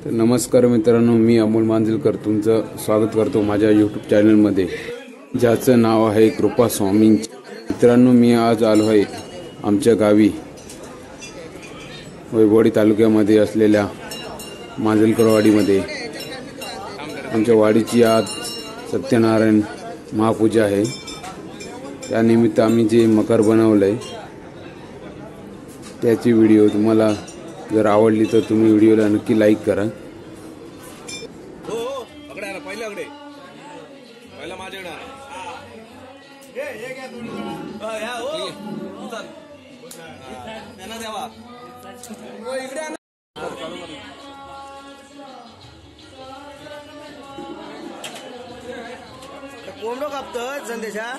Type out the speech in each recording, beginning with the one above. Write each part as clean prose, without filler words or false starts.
तर नमस्कार मित्रांनो, मी अमोल मांजलकर तुमचं स्वागत करतो माझ्या यूट्यूब चॅनलमध्ये, ज्याचं नाव आहे कृपा स्वामी। मित्रांनो, मी आज आलो आहे आमच्या गावी वैभववाडी तालुक्यामध्ये असलेल्या मांजलकरवाडीमध्ये। आमच्या वाडीची आज सत्यनारायण महापूजा आहे। त्यानिमित्त आम्ही जे मकर बनवलंय त्याची व्हिडिओ तुम्हाला जर आवडली तर तुम्ही व्हिडिओला नक्की लाईक करा। कोंबडो कापतोय संदेशा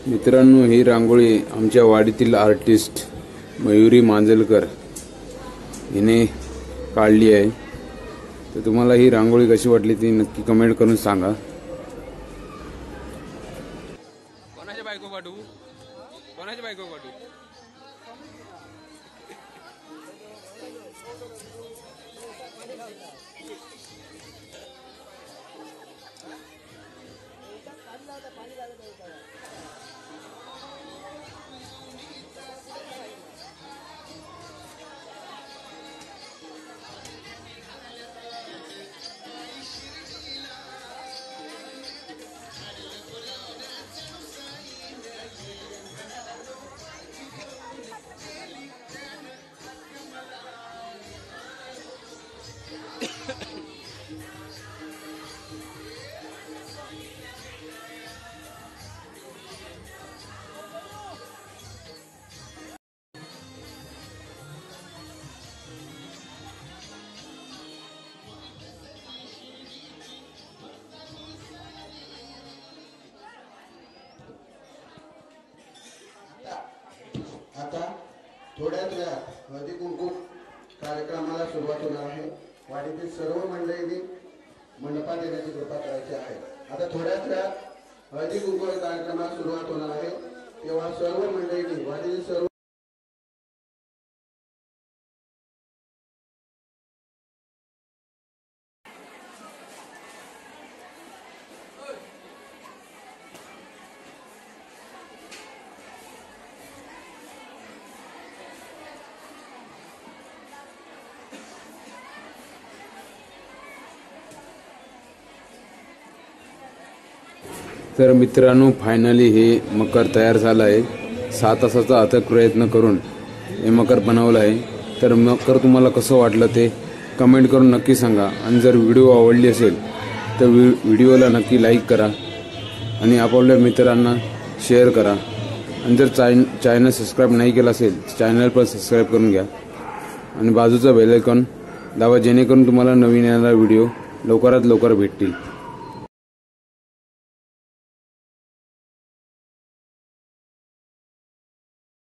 मित्रांनो, ही रांगोळी आमच्या वाडीतील आर्टिस्ट मयुरी मांजलकर हिने काढली आहे। तर तुम्हाला ही रांगोळी कशी वाटली ती नक्की कमेंट करून सांगा। कोणाची बायको पाठवू? कोणाची बायको पाठवू? आता थोड्याच वेळात हळदी कुंकू कार्यक्रमाला सुरुवात होणार आहे। वाडीतील सर्व मंडळींनी मंडपात येण्याची कृपा करायची आहे। आता थोड्याच वेळात हळदी कुंकू कार्यक्रमाला सुरुवात होणार आहे, तेव्हा सर्व मंडळींनी वाडीतील सर्व तर मित्रांनो फायनली हे मकर तयार झालं आहे. 6 तासाचा अथक प्रयत्न करून हे मकर बनवलं आहे. तर मकर तुम्हाला कसं वाटलं ते कमेंट करून नक्की सांगा. आणि जर व्हिडिओ आवडली असेल तर व्हिडिओला नक्की लाईक करा आणि आपापल्या मित्रांना शेअर करा. आणि जर चॅनल सबस्क्राईब नाही केलं असेल चॅनल पण सबस्क्राईब करून घ्या आणि बाजूचा बेल आयकॉन दाबा जेणेकरून तुम्हाला नवीन येणारा व्हिडिओ लवकरात लवकर भेटतील.